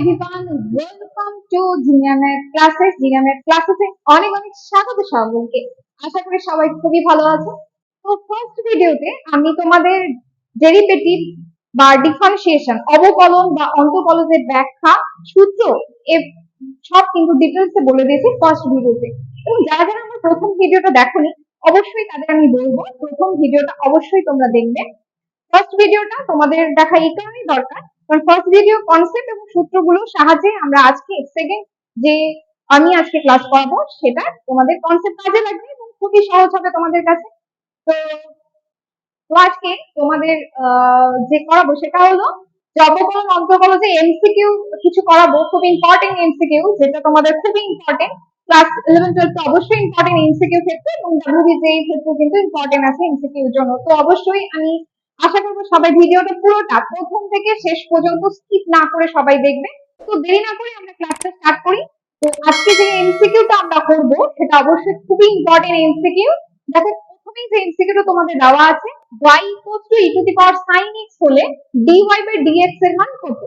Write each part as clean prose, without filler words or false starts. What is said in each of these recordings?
everyone, welcome to জিনিয়ামের classes. জিনিয়ামের ক্লাসেসে অনেক অনেক স্বাগত সকলকে। আশা করি সবাই খুবই ভালো আছে। তো ফার্স্ট ভিডিওতে আমি তোমাদের ডেরিভেটিভ বা ডিফারেন্সিয়েশন, অবকলন বা অন্তকলনের ব্যাখ্যা, সূত্র সব কিন্তু ডিটেলসে বলে দিয়েছি ফার্স্ট ভিডিওতে। এবং যারা যারা আমার প্রথম ভিডিওটা দেখোনি অবশ্যই তাদের আমি বলবো প্রথম ভিডিওটা অবশ্যই তোমরা দেখবে। ফার্স্ট ভিডিওটা তোমাদের দেখা এই কারণেই দরকার কারণ ফার্স্ট ভিডিও কনসেপ্ট এবং সূত্রগুলোর সাহায্যে আমরা আজকে সেকেন্ড যে আমি আজকে ক্লাস করাবো সেটা তোমাদের কনসেপ্ট কাজে লাগবে এবং খুবই সহজ হবে তোমাদের কাছে। তো আজকে তোমাদের যে করাবো সেটা হলো যে অবকলন অন্তকলন যে এমসিকিউ কিছু করাবো, খুব ইম্পর্টেন্ট এমসিকিউ, যেটা তোমাদের খুবই ইম্পর্টেন্ট। ক্লাস 11-12 তো অবশ্যই ইম্পর্টেন্ট এমসিকিউ ক্ষেত্রে এবং ডাব্লিউবিজে ক্ষেত্রে কিন্তু ইম্পর্টেন্ট আছে এমসিকিউ এর জন্য। তো অবশ্যই আমি আশা করবো সবাই ভিডিওটা পুরোটা প্রথম থেকে শেষ পর্যন্ত স্কিপ না করে সবাই দেখবে। তো দেরি না করে আমরা ক্লাসটা স্টার্ট করি। তো আজকে যে এমসিকিউটা আমরা করবো সেটা অবশ্যই খুবই ইম্পর্টেন্ট এমসিকিউ। দেখো প্রথমেই যে এমসিকিউটা তোমাদের দেওয়া আছে y e to the power sin x হলে dy by dx এর মান কত?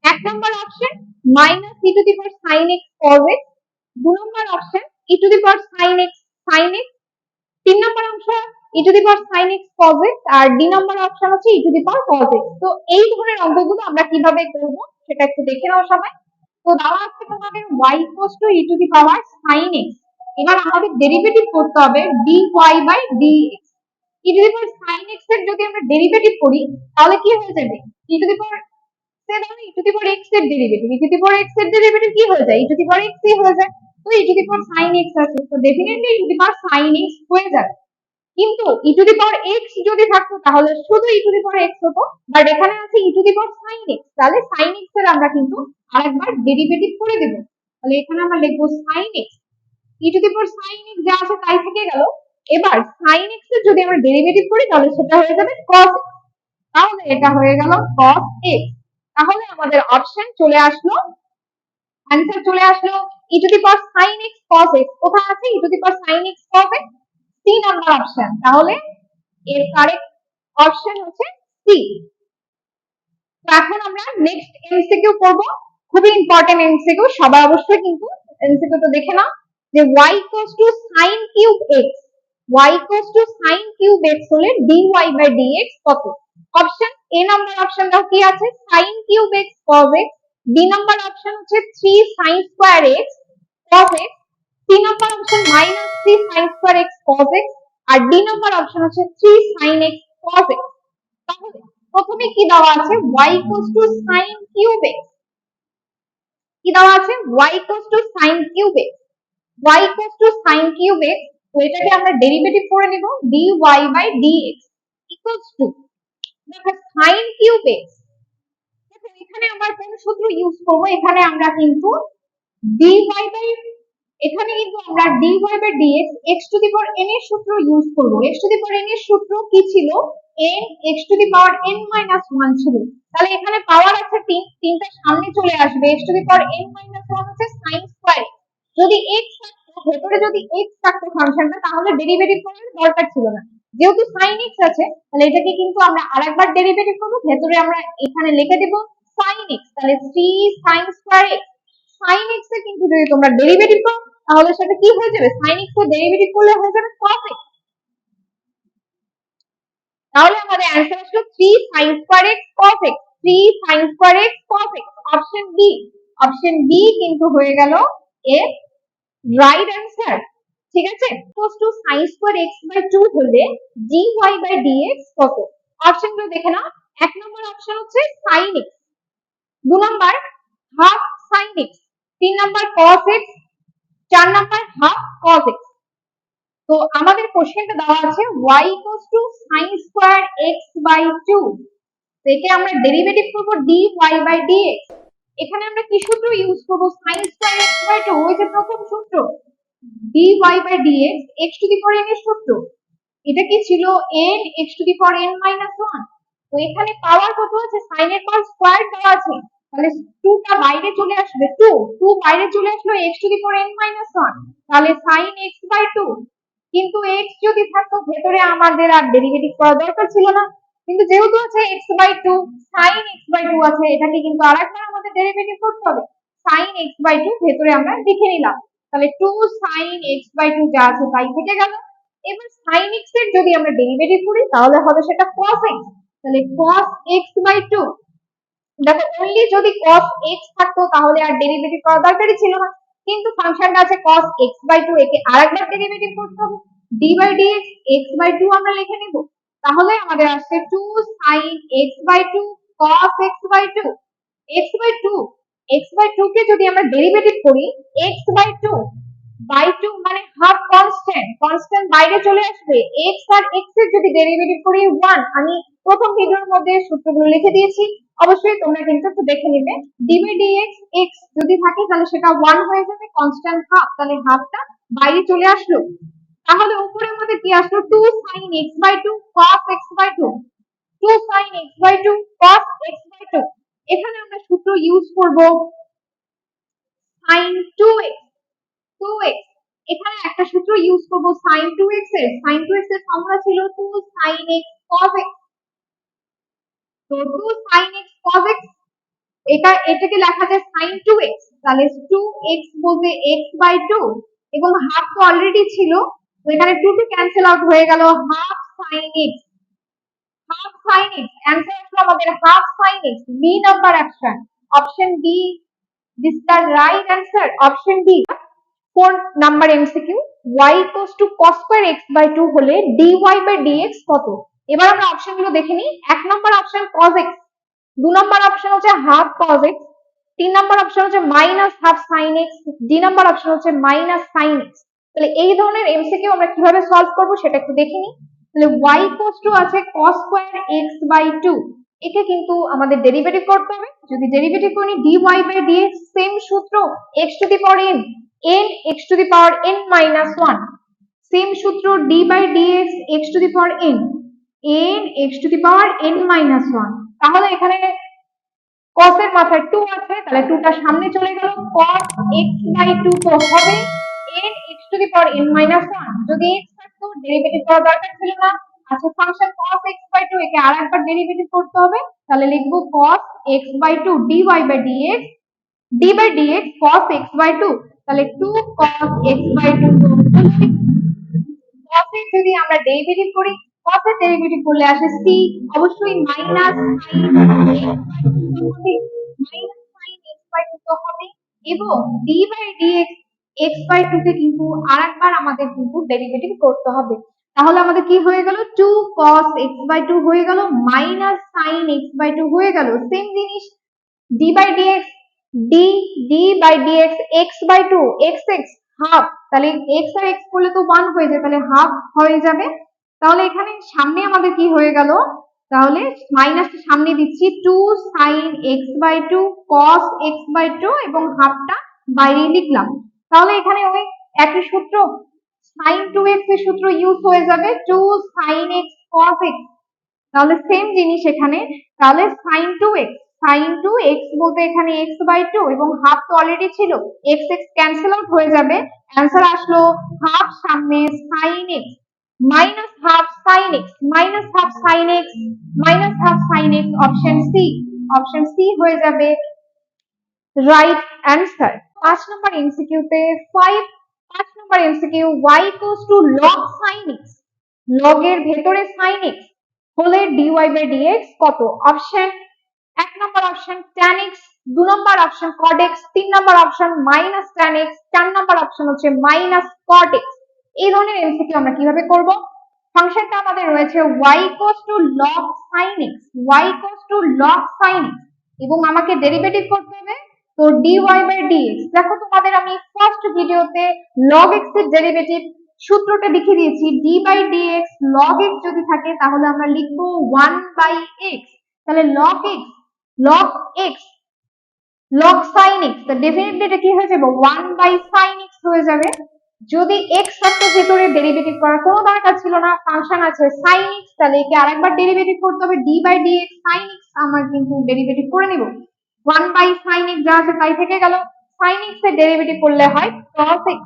এক নম্বর option - e to the power sin x cos x, দু number option e to the power sin x sin x, তিন number option e to the power sin x cos x, আর D number option হচ্ছে e to the power cos x। তো এই ধরনের অঙ্কগুলো আমরা কিভাবে করব সেটা একটু দেখে নাও সবাই। তো দেওয়া আছে তোমাদের y e to the power sin x, এবার আমাদের ডেরিভেটিভ করতে হবে dy by dx। e to the power sin x এর যদি আমরা ডেরিভেটিভ করি তাহলে কি হয়ে যাবে? e to the power e to the power x এর derivative, e to the power x এর ডেরিভেটিভ কি হয়ে যায়? e to the power x ই হয়ে যায়। তো e to the power sin x আছে, তো definitely e to the power sin x হয়ে যাবে। কিন্তু e to the power x যদি থাকতো তাহলে শুধু e to the power x হতো, বাট এখানে আছে e to the power sin x, তাহলে sin x এর আমরা কিন্তু আরেকবার ডেরিভেটিভ করে দেব। তাহলে এখানে আমরা লিখবো sin x, e to the power sin x যা আছে তাই থেকে গেল। এবার sin x এর যদি আমরা ডেরিভেটিভ করি তাহলে সেটা হয়ে যাবে cos x, তাহলে এটা হয়ে গেল cos x। তাহলে আমাদের অপশন চলে আসলো, অ্যানসার চলে আসলো e to the power sin x cos x। কোথায় আছে e to the power sin x cos x? C number option. তাহলে এর কারেক্ট অপশন হচ্ছে সি। তো এখন আমরা নেক্সট এমসিকিউ করব, খুবই ইম্পর্টেন্ট এমসিকিউ, সবাই অবশ্যই কিন্তু এমসিকিউটা দেখে নাও যে y sin cube x, y sin cube x হলে dy by dx কত? অপশন এ নাম্বার অপশনটা কি আছে sin cube x cos x, B number option হচ্ছে 3 sin square x cos x, C number option -3 sin square x cos x, আর D number option হচ্ছে 3 sin x cos x। তাহলে প্রথমে কি দেওয়া আছে y sin কিউব x, কি দেওয়া আছে y sin cube x, y sin cube x। তো এটাকে আমরা ডেরিভেটিভ করে নিব dy by dx equals two, দেখো sin কিউব x, দেখো এখানে আমরা কোন সূত্র ইউজ করব? এখানে আমরা কিন্তু dy by এখানে কিন্তু আমরা dy by dx x to the power n এর সূত্র ইউজ করব। x to the power n এর সূত্র কি ছিল? n x to the power n minus 1 ছিল। তাহলে এখানে পাওয়ার আছে 3, তিনটা সামনে চলে আসবে, x to the power n minus 1 হচ্ছে sin স্কয়ার। যদি x থাকতো ভেতরে, যদি x থাকতো ফাংশনটা, তাহলে ডেরিভেটিভ করার দরকার ছিল না। যেহেতু sin x আছে তাহলে এটাকে কিন্তু আমরা আরেকবার ডেরিভেটিভ করব, ভেতরে আমরা এখানে লিখে দেব sin x, তাহলে 3 sin square x। sin x এর কিন্তু যদি তোমরা ডেরিভেটিভ করো তাহলে সেটা কি হয়ে যাবে? sin x এর ডেরিভেটিভ করলে হয়ে যাবে cos x। তাহলে আমাদের অ্যানসার আসলো 3 sin square x cos x, 3 sin square x cos x। Option B, option B কিন্তু হয়ে গেল এর রাইট অ্যানসার। ঠিক আছে, equals to sin square x by 2 হলে dy বাই dx কত? অপশনগুলো দেখে নাও। এক নম্বর অপশন হচ্ছে sin x, দু নম্বর হাফ sin x, তিন নম্বর cos x, চার নাম্বার হাফ cos x। তো আমাদের কোশ্চেনটা দেওয়া আছে y sin square x by 2, তো একে আমরা ডেরিভেটিভ করব dy বাই dx। এখানে আমরা কি সূত্র ইউজ করব? sin স্কয়ার x বাই 2, ওই যে প্রথম সূত্র dy by dx x to the power n এর সূত্র। এটা কি ছিল? n x to the power n minus 1। তো এখানে পাওয়ার কত আছে? sin এর পাওয়ার স্কয়ার দেওয়া আছে, তাহলে 2 টা বাইরে চলে আসবে, 2 বাইরে চলে আসলো x to the power n minus 1, তাহলে sin x বাই 2। কিন্তু x যদি থাকতো ভেতরে আমাদের আর ডেরিভেটিভ করার দরকার ছিল না, কিন্তু যেহেতু আছে x/2, sin x/2 আছে, এটাকে কিন্তু আরেকবার আমাদের ডেরিভেটিভ করতে হবে। sin x/2 ভেতরে আমরা লিখে নিলাম, তাহলে 2 sin x/2 যা আছে তাই থেকে গেল। এবার sin x এর যদি আমরা ডেরিভেটিভ করি তাহলে হবে সেটা cos x, তাহলে cos x/2। দেখো অনলি যদি cos x থাকতো তাহলে আর ডেরিভেটিভ করার দরকারই ছিল না, কিন্তু ফাংশনটা আছে cos x/2, একে আরেকবার ডেরিভেটিভ করতে হবে, d/dx x/2 আমরা লিখে নিব। তাহলে আমাদের আসছে 2 sin x/2 cos x/2। x/2 কে যদি আমরা ডেরিভেটিভ করি, x/2 মানে হাফ কনস্ট্যান্ট, কনস্ট্যান্ট বাইরে চলে আসবে, x আর x এর যদি ডেরিভেটিভ করি 1, আমি প্রথম ভিডিওর মধ্যে সূত্রগুলো লিখে দিয়েছি, অবশ্যই তোমরা কিন্তু একটু দেখে নেবে। d/dx x যদি থাকে তাহলে সেটা 1 হয়ে যাবে, কনস্ট্যান্ট হাফ, তাহলে হাফটা বাইরে চলে আসলো। তাহলে উপরে আমাদের কি আসলো, 2 sin x/2 cos x/2, 2 sin x/2 cos x/2। এখানে আমরা সূত্র ইউজ করব sin 2x, 2x, এখানে একটা সূত্র ইউজ করব sin 2x এর, sin 2x এর ফর্মুলা ছিল 2 sin x cos x, তো 2 sin x cos x, এটাকে লেখা যায় sin 2x, তাহলে 2x বলতে x/2 এবং হাফ তো অলরেডি ছিল, তো এখানে 2 টু ক্যান্সেল আউট হয়ে গেল, half sin x, half sin x, answer আসলো আমাদের half sin x, B number option, option B, this the right answer, option B. 4 number MCQ, y equals to cos square x by 2 হলে dy by dx কত? এবার আমরা অপশনগুলো দেখে নিই। 1 number option cos x, 2 number option হচ্ছে half cos x, 3 number option হচ্ছে minus half sin x, D number option হচ্ছে মাইনাস sin x। তাহলে এই ধরনের এমসিকিউ আমরা কিভাবে সলভ করব সেটা একটু দেখে নিই। তাহলে y ইকুয়ালস টু আছে cos স্কয়ার x বাই 2, একে কিন্তু আমাদের ডেরিভেটিভ করতে হবে। যদি ডেরিভেটিভ করি dy বাই dx, সেম সূত্র, x to the power n, n x to the power n minus 1, same সূত্র d by dx x to the power n, n x to the power n minus 1। তাহলে এখানে cos এর মাথায় 2 আছে, তাহলে 2টা সামনে চলে গেল, cos x by 2 তো হবে n x to the power n minus 1, যদি x থাকতো ডেরিভেটিভ করার দরকার ছিল না। আচ্ছা ফাংশন cos x by 2, একে আরেকবার ডেরিভেটিভ করতে হবে, তাহলে লিখবো cos x by 2 dy by dx, d by dx cos x by 2, তাহলে 2 cos x by 2 cos এর যদি আমরা ডেরিভেটিভ করি, cos এর ডেরিভেটিভ করলে আসে c, অবশ্যই মাইনাস sin x by 2 তো হবে, এবং d by dx x by 2 কে কিন্তু আরেকবার আমাদের কিন্তু ডেরিভেটিভ করতে হবে। তাহলে আমাদের কি হয়ে গেল, 2 cos x by 2 হয়ে গেল, মাইনাস sin x by 2 হয়ে গেল, সেম জিনিস d by dx, d d by dx x by 2 x x half, তাহলে x আর x করলে তো 1 হয়ে যায়, তাহলে হাফ হয়ে যাবে। তাহলে এখানে সামনে আমাদের কি হয়ে গেল, তাহলে মাইনাস সামনে দিচ্ছি 2 sin x by 2 cos x by 2 এবং হাফটা বাইরে লিখলাম। তাহলে এখানে ওই একই সূত্র sin 2x এর সূত্র ইউজ হয়ে যাবে, 2 sin x cos x, তাহলে সেম জিনিস এখানে, তাহলে sin 2x, sin 2x বলতে এখানে x by 2 এবং হাফ তো অলরেডি ছিল, x x ক্যান্সেল আউট হয়ে যাবে, অ্যান্সার আসলো হাফ সামনে sin x minus half sin x, minus half sin x, minus half sin x, option C, option C হয়ে যাবে রাইট অ্যান্সার। 5 নম্বর এমসিকিউতে 5 number MCQ, y equals to log sin x, log এর ভেতরে sin x হলে dy by dx কত? Option 1 নম্বর option tan x, 2 number option cot x, 3 number option minus tan x, 4 number option হচ্ছে minus cot x। এই ধরনের MCQ আমরা কিভাবে করব? ফাংশনটা আমাদের রয়েছে y equals to log sin x, y equals to log sin x, এবং আমাকে ডেরিভেটিভ করতে হবে, তো dy বাই dx। দেখো তোমাদের আমি ফার্স্ট ভিডিওতে log x এর ডেরিভেটিভ সূত্রটা লিখে দিয়েছি, d by dx log x যদি থাকে তাহলে আমরা লিখবো 1 বাই x, তাহলে log x, log x, log sin x, তো ডেফিনেটলি এটা কি হয়ে যাবে 1 বাই sin x হয়ে যাবে। যদি x থাকতো ভেতরে ডেরিভেটিভ করার কোনো দরকার ছিল না, ফাংশন আছে sin x, তাহলে একে আরেকবার ডেরিভেটিভ করতে হবে, d by dx sin x আমরা কিন্তু ডেরিভেটিভ করে নিব, 1 বাই sin x যা আছে তাই থেকে গেল, sin x এর ডেরিভেটিভ করলে হয় cos x,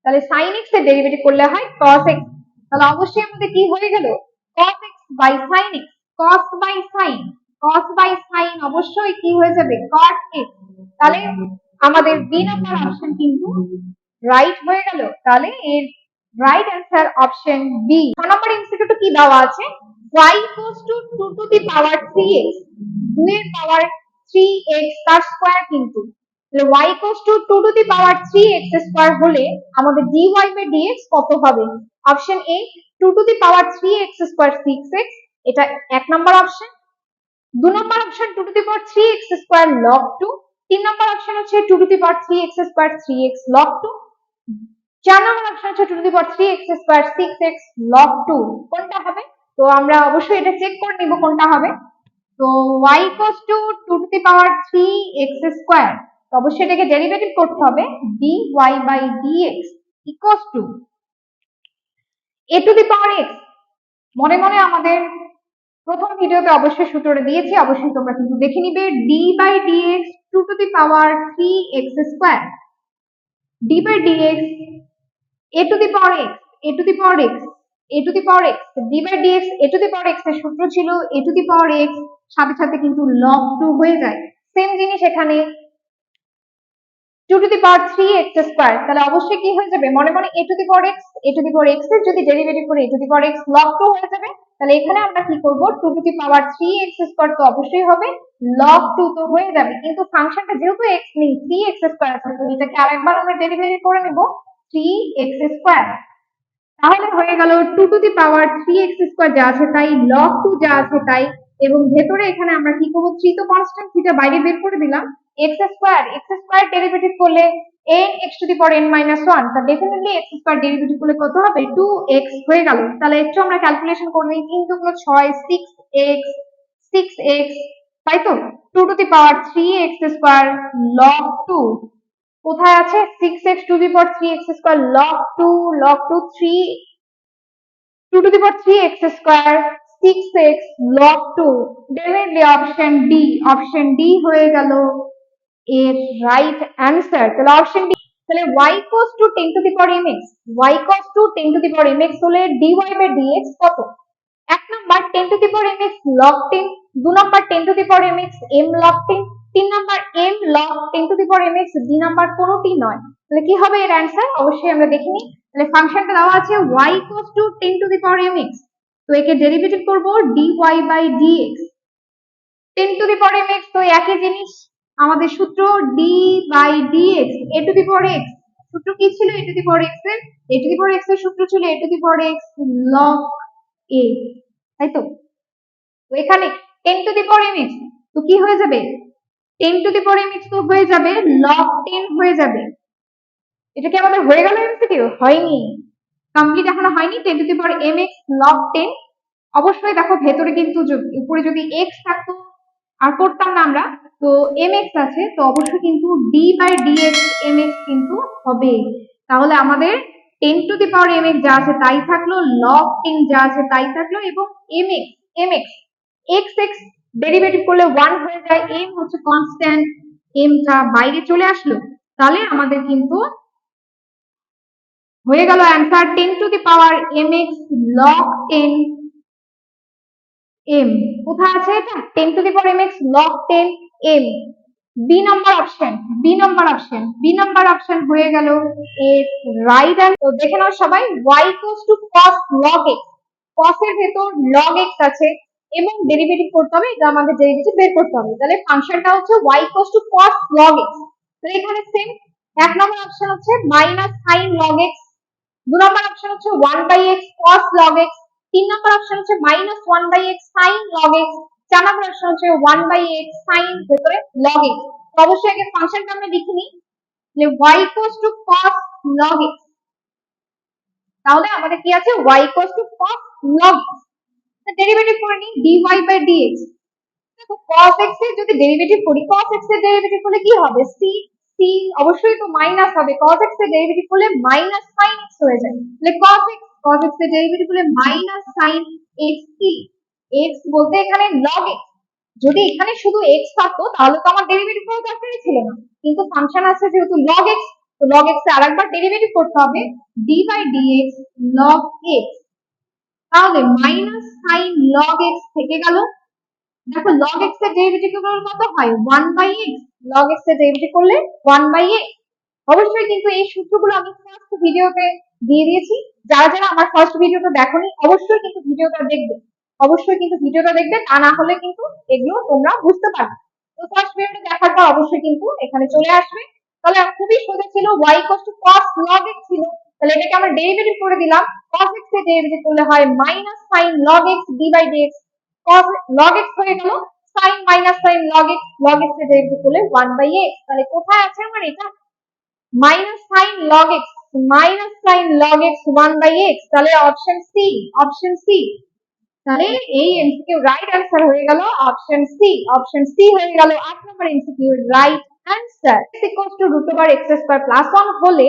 তাহলে sin x এর ডেরিভেটিভ করলে হয় cos x, তাহলে অবশ্যই আমাদের কি হয়ে গেল cos x by sine x, cos by sine, cos by sine অবশ্যই কি হয়ে যাবে কট এক্স। তাহলে আমাদের বি নাম্বার অপশন কিন্তু রাইট হয়ে গেল। তাহলে এর রাইট অ্যান্সার অপশন বি। 6 নম্বর এমসিকিউতে কি দেওয়া আছে, y equals to 2 to the power 3x, 2 এর পাওয়ার 3x তার স্কয়ার কিন্তু, তাহলে y equals to 2 to the power 3x square হলে আমাদের dy বাই dx কত হবে? Option A 2 to the power 3x square 6x, এটা এক number option. 2 number option 2 to the power 3x square log 2, 3 number option হচ্ছে 2 to the power 3x square 3x log 2, 4 number option হচ্ছে 2 to the power 3x square 6x log 2। কোনটা হবে? তো আমরা অবশ্যই এটা চেক করে নিব কোনটা হবে। তো y equals to 2 to the power 3x square, তো অবশ্যই এটাকে ডেরিভেটিভ করতে হবে, dy by dx equals to a to the power x। মনে মনে আমাদের প্রথম ভিডিওতে অবশ্যই সূত্রটা দিয়েছি, অবশ্যই তোমরা কিন্তু দেখে নিবে। d by dx 2 to the power 3x square, d by dx a to the power x, a to the power x, a to the power x, d by dx a to the power x এর সূত্র ছিল a to the power x, সাথে সাথে কিন্তু log 2 হয়ে যায়। Same জিনিস এখানে 2 to the power 3x square, তাহলে অবশ্যই কি হয়ে যাবে মনে মনে a to the power x, a to the power x এর যদি ডেরিভেটিভ করে a to the power x log 2 হয়ে যাবে। তাহলে এখানে আমরা কি করব, 2 to the power 3x square তো অবশ্যই হবে, log 2 তো হয়ে যাবে, কিন্তু ফাংশনটা যেহেতু x নেই 3x স্কয়ার আছে, তো এটাকে আরেকবার আমরা ডেরিভেটিভ করে নেব 3x স্কয়ার। তাহলে হয়ে গেল 2 to the power 3x square যা আছে তাই, log 2 যা আছে তাই, এবং ভেতরে এখানে আমরা কি করব, 3 তো কনস্ট্যান্ট, থিটা বাইরে বের করে দিলাম, x স্কয়ার ডেরিভেটিভ করলে n x to the power n minus 1, তা ডেফিনেটলি x স্কয়ার ডেরিভেটিভ করলে কত হবে 2x হয়ে গেল। তাহলে একটু আমরা ক্যালকুলেশন করে নিই, 3 দুগুণ 6, 6x, 6x, তাই তো 2 to the power 3x square log 2 কোথায় আছে, 6x two the power 3x square log 2, log 2 3, 2 to the power 3x square 6x log 2, definitely option D হয়ে গেল এর রাইট অ্যান্সার। তাহলে অপশন ডি। তাহলে y equals to 10 to the power mx, y equals to 10 to the power mx হলে dy by dx কত? এক number 10 to the power mx log 10, 2 number 10 to the power mx m log 10, 3 number m log 10 to the power mx, d number কোনোটি নয়। তাহলে কি হবে এর answer, অবশ্যই আমরা দেখে নিই। তাহলে ফাংশনটা দেওয়া আছে y equals to 10 to the power mx, তো একে ডেরিভেটিভ করব dy by dx, 10 to the power mx তো একই জিনিস, আমাদের সূত্র d by dx a to the power x, সূত্র কি ছিল a to the power x এর, a to the power x এর সূত্র ছিল a to the power x log a, তাই তো। তো এখানে 10 to the power mx তো কি হয়ে যাবে, 10 to the power mx তো হয়ে যাবে log 10 হয়ে যাবে। এটা কি আমাদের হয়ে গেল এমসিকিউ? হয়নি, কমপ্লিট এখনো হয়নি। 10 to the power mx log 10, অবশ্যই দেখো ভেতরে কিন্তু উপরে যদি x থাকতো আর করতাম না আমরা, তো mx আছে, তো অবশ্যই কিন্তু d by dx mx কিন্তু হবে। তাহলে আমাদের 10 to the power mx যা আছে তাই থাকলো, log 10 যা আছে তাই থাকলো, এবং mx x x ডেরিভেটিভ করলে 1 হয়ে যায়, m হচ্ছে কনস্ট্যান্ট, m টা বাইরে চলে আসলো, তাহলে আমাদের কিন্তু হয়ে গেল answer 10 to the power mx log 10 m। কোথায় আছে এটা, 10 to the power mx log 10 m, B number option, B number option, B number option হয়ে গেল এর রাইট অ্যান্সার। তো দেখে নাও সবাই, y equals to cos log x, cos এর ভেতর log x আছে এবং ডেরিভেটিভ করতে হবে, এটা আমাদের ডেরিভেটিভ বের করতে হবে। তাহলে ফাংশনটা হচ্ছে y equals to cos log x, তাহলে এখানে সেম, এক নম্বর অপশন হচ্ছে minus sin log x, 2 number option হচ্ছে 1 by x cos log x, 3 number option হচ্ছে minus 1 by x sin log x, 4 number option হচ্ছে 1 by x sin ভেতরে log x। তো অবশ্যই আগে ফাংশনটা আমরা লিখে নিই, যে y equals to cos log x, তাহলে আমাদের কি আছে y equals to cos log x, derivative করে নিই dy by dx। দেখো cos x এর যদি ডেরিভেটিভ করি, cos x এর ডেরিভেটিভ করলে কি হবে, c, c অবশ্যই তো মাইনাস হবে, cos x এর ডেরিভেটিভ করলে মাইনাস sin x হয়ে যায়, তাহলে cos x এর ডেরিভেটিভ করলে মাইনাস sin x, কি x বলতে এখানে log x, যদি এখানে শুধু x থাকতো তাহলে তো আমার ডেরিভেটিভ করার দরকারই ছিল না, কিন্তু ফাংশন আছে যেহেতু log x, তো log x এর আরেকবার ডেরিভেটিভ করতে হবে d by dx log x, তাহলে মাইনাস সাইন লগ এক্স থেকে গেল। দেখো লগ এক্স এর ডেরিভেটিভ করলে কত হয় 1/x, লগ এক্স এর ডেরিভেটিভ করলে 1/x। অবশ্যই কিন্তু এই সূত্রগুলো আমি ফার্স্ট ভিডিওতে দিয়ে দিয়েছি, যারা যারা আমার ফার্স্ট ভিডিওটা দেখোনি অবশ্যই কিন্তু ভিডিওটা দেখবে, অবশ্যই কিন্তু ভিডিওটা দেখবে, তা না হলে কিন্তু এগুলো তোমরা বুঝতে পারবে। তো ফার্স্ট ভিডিওটা দেখার পর অবশ্যই কিন্তু এখানে চলে আসবে। তাহলে খুবই সোজা ছিল, y cos log x ছিল, তাহলে এটাকে আমরা ডেরিভেটিভ করে দিলাম, cos x এর ডেরিভেটিভ করলে হয় minus sine log x d/dx, cos log x হয়ে গেল sin minus sine log x এর ডেরিভেটিভ করলে 1/x। তাহলে কোথায় আছে আমার এটা minus sine log x, minus sine log x 1/x, তাহলে অপশন সি, অপশন সি। তাহলে এই এমসিকিউ রাইট অ্যান্সার হয়ে গেল অপশন সি, অপশন সি হয়ে গেল 8 number MCQ right answer. x equals to root over x square plus 1 হলে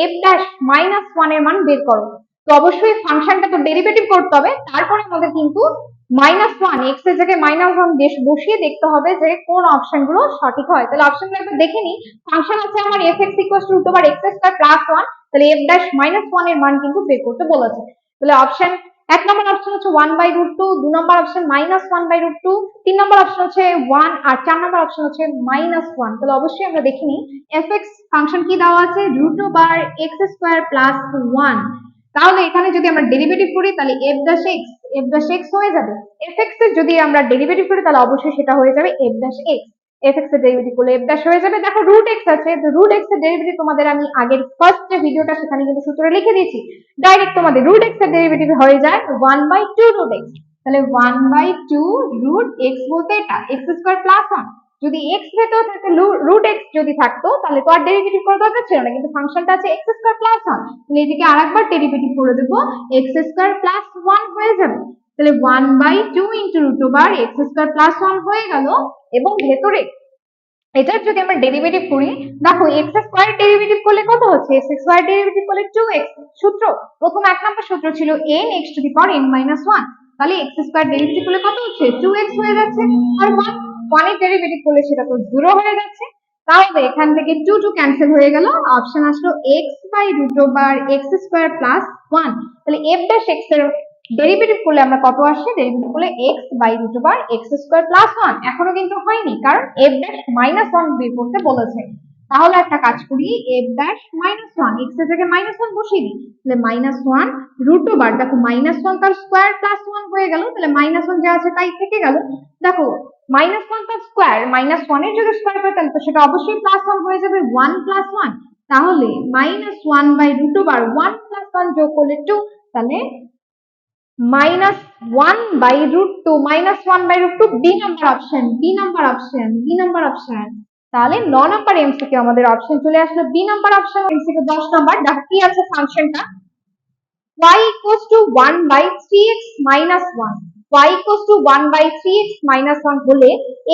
f dash minus 1 এর মান বের করো। তো অবশ্যই ফাংশনটা তো ডেরিভেটিভ করতে হবে, তারপরে আমাদের কিন্তু -1 এক্স এর জায়গায় -1 বসিয়ে দেখতে হবে যে কোন অপশন গুলো সঠিক হয়। তাহলে অপশনগুলো একবার দেখে নিই। ফাংশন আছে আমার f(x) equals to root over x square plus 1, তাহলে f ড্যাশ -1 এর মান কিন্তু বের করতে বলেছে। তাহলে অপশন 1 নম্বর অপশন হচ্ছে 1/√2, 2 নম্বর অপশন -1/√2, 3 নম্বর অপশন হচ্ছে 1, আর 4 নম্বর অপশন হচ্ছে -1। তাহলে অবশ্যই আমরা দেখে নিই f(x) ফাংশন কি দেওয়া আছে root over x square plus 1। তাহলে এখানে যদি আমরা ডেরিভেটিভ করি তাহলে f ড্যাশ এক্স হয়ে যাবে। fx এর যদি আমরা ডেরিভেটিভ করি তাহলে অবশ্যই সেটা হয়ে যাবে f ড্যাশ এক্স, fx এর ডেরিভেটিভ করলে f ড্যাশ হয়ে যাবে। দেখো রুট এক্স আছে, তো রুট এক্স এর ডেরিভেটিভ তোমাদের আমি আগের ফার্স্ট যে ভিডিওটা সেখানে কিন্তু সূত্রে লিখে দিয়েছি, ডাইরেক্ট তোমাদের রুট এক্স এর ডেরিভেটিভ হয়ে যায় 1/2 রুট এক্স। তাহলে 1/2 রুট এক্স বলতে এটা এক্স স্কয়ার প্লাস 1, যদি এক্স ভেতর থাকে রুট এক্স যদি থাকতো তাহলে তো আর ডেরিভেটিভ করার দরকার ছিল না, কিন্তু ফাংশনটা আছে এক্স স্কয়ার প্লাস 1, তাহলে এদিকে আরেকবার ডেরিভেটিভ করে দেবো, এক্স স্কয়ার প্লাস 1 হয়ে যাবে। তাহলে 1/2 into root over x square plus 1 হয়ে গেল, এবং ভেতরে এটার যদি আমরা ডেরিভেটিভ করি, দেখো এক্স স্কয়ার ডেরিভেটিভ করলে কত হচ্ছে, এক্স স্কয়ার ডেরিভেটিভ করলে 2x। সূত্র প্রথম এক নম্বর সূত্র ছিল n x to the power n minus 1, তাহলে এক্স স্কয়ার ডেরিভেটিভ করলে কত হচ্ছে 2x হয়ে যাচ্ছে, আর 1 এর ডেরিভেটিভ করলে সেটা তো 0 হয়ে যাচ্ছে। তাহলে এখান থেকে 2 2 ক্যান্সেল হয়ে গেল, অপশন আসলো x by root over x square plus 1। তাহলে f ড্যাশ x এর ডেরিভেটিভ করলে আমরা কত আসছে, ডেরিভেটিভ করলে x by root over x square plus 1, এখনো কিন্তু হয়নি কারণ f ড্যাশ -1 বের করতে বলেছে। তাহলে একটা কাজ করি, f ড্যাশ -1 x এর জায়গায় -1 বসিয়ে দিই, তাহলে -1 রুট ওভার, দেখো -1 তার স্কয়ার প্লাস 1 হয়ে গেল, তাহলে -1 যা আছে তাই থেকে গেল। দেখো -1 তার স্কয়ার -1 এর যদি স্কয়ার করে তাহলে তো সেটা অবশ্যই প্লাস 1 হয়ে যাবে, 1 প্লাস 1, তাহলে -1 বাই রুট ওভার 1 প্লাস 1 যোগ করলে 2, তাহলে -1/√2, -1/√2 B number option, B number option, B number option. তাহলে 9 নাম্বার এমসিকিউ আমাদের অপশন চলে আসলো B number option. MCQ 10 number, দেখো কি আছে ফাংশনটা y equals to 1/3x minus 1, y equals to 1/3x minus 1 হলে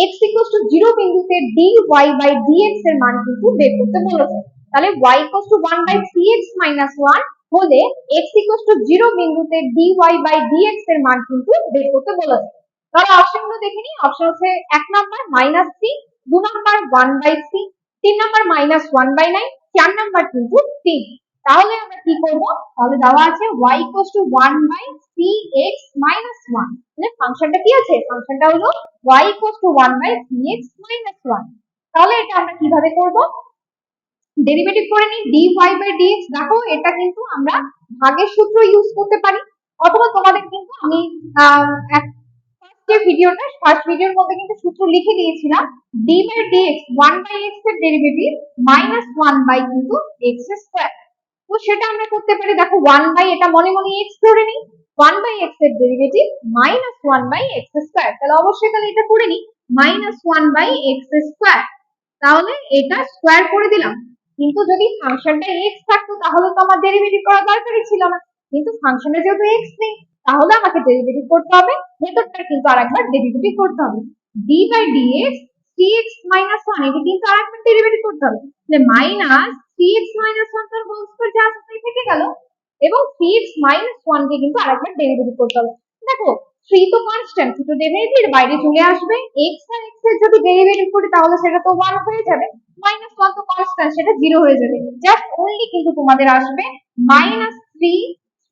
x equals to 0 বিন্দুতে dy by dx এর মান কিন্তু বের করতে বলেছে। তাহলে y equals to 1/3x minus 1 হলে x equals to 0 বিন্দুতে dy by dx এর মান কিন্তু বের করতে বলেছে। তাহলে অপশনগুলো দেখে নিই, অপশন হচ্ছে 1 নাম্বার -3, 2 নাম্বার 1/3, 3 নাম্বার -1/9, 4 নাম্বার কিন্তু 3। তাহলে আমরা কি করব, তাহলে দেওয়া আছে y equals to 1/3x minus 1, মানে ফাংশনটা কি আছে, ফাংশনটা হলো y equals to 1/3x minus 1। তাহলে এটা আমরা কিভাবে করব, ডেরিভেটিভ করে নিই dy by dx। দেখো এটা কিন্তু আমরা ভাগের সূত্র ইউজ করতে পারি, অথবা তোমাদের কিন্তু আমি ফার্স্ট ভিডিওর মধ্যে কিন্তু সূত্র লিখে দিয়েছিলাম, d by dx 1/x এর ডেরিভেটিভ -1 কিন্তু x স্কয়ার। তো সেটা আমরা করতে পারি, দেখো 1 এটা মনে মনে x ধরে নিই, 1/x এর ডেরিভেটিভ -1/x স্কয়ার, তাহলে অবশ্যই তাহলে এটা করে নিই -1/x স্কয়ার। তাহলে এটা স্কয়ার করে দিলাম, কিন্তু যদি ফাংশনটা x থাকতো তাহলে তো আমার ডেরিভেটিভ করা দরকারই ছিল না, কিন্তু ফাংশনে যেহেতু x নেই তাহলে আমাকে ডেরিভেটিভ করতে হবে, ভেতরটা কিন্তু আরেকবার ডেরিভেটিভ করতে হবে, d by dx 3x minus 1, এটা কিন্তু আরেকবার ডেরিভেটিভ করতে হবে, তাহলে মাইনাস 3x minus 1 তার হোল স্কয়ার যা আছে তাই থেকে গেল, এবং 3x minus 1 কে কিন্তু আরেকবার ডেরিভেটিভ করতে হবে। দেখো 3 তো কনস্ট্যান্ট, তো ডেরিভেটিভ বাইরে চলে আসবে, x আর x এর যদি ডেরিভেটিভ করি তাহলে সেটা তো 1 হয়ে যাবে, -1 তো কনস্ট্যান্ট সেটা 0 হয়ে যাবে, জাস্ট অনলি কিন্তু তোমাদের আসবে -3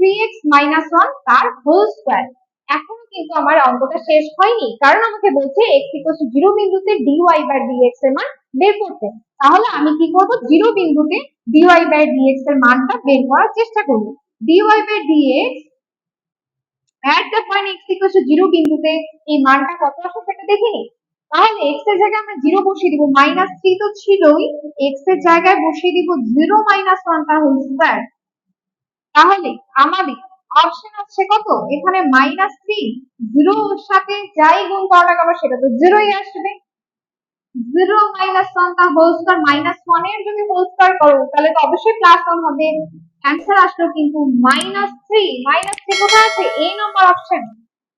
3x minus 1 তার হোল স্কয়ার। এখনো কিন্তু আমার অঙ্কটা শেষ হয়নি, কারণ আমাকে বলছে x equals to 0 বিন্দুতে dy by dx এর মান বের করতে। তাহলে আমি কি করব, 0 বিন্দুতে dy by dx এর মানটা বের করার চেষ্টা করব। dy by dx at the point x equals to 0 বিন্দুতে এই মানটা কত আসে সেটা দেখে নিই। তাহলে x এর জায়গায় আমরা 0 বসিয়ে দিব, -3 তো ছিলই, x এর জায়গায় বসিয়ে দিব 0 - 1 টা হোল স্কয়ার। তাহলে আমাদের অপশন আছে কত, এখানে -3, 0 এর সাথে যাই গুণ করা না কেন সেটা তো 0 ই আসবে। 0 - 1 টা হোল স্কয়ার, -1 এর যদি হোল স্কয়ার করো তাহলে তো অবশ্যই +1 হবে। অ্যানসার আসলো কিন্তু -3। -3 কোথায় আছে, এই নাম্বার অপশন,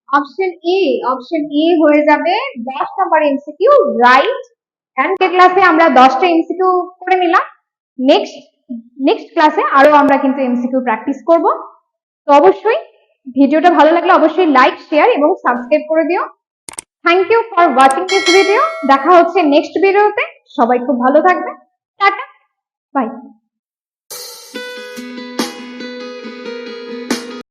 অপশন এ হয়ে যাবে 10 নাম্বার এমসিকিউ, রাইট। এন্ড ক্লাসে আমরা 10টা এমসিকিউ করে নিলাম। নেক্সট ক্লাসে আরো আমরা কিন্তু এমসিকিউ প্র্যাকটিস করব। তো অবশ্যই ভিডিওটা ভালো লাগলে অবশ্যই লাইক, শেয়ার এবং সাবস্ক্রাইব করে দিও। Thank you for watching this video. দেখা হচ্ছে নেক্সট ভিডিওতে। সবাই খুব ভালো থাকবে। Ta-ta, by.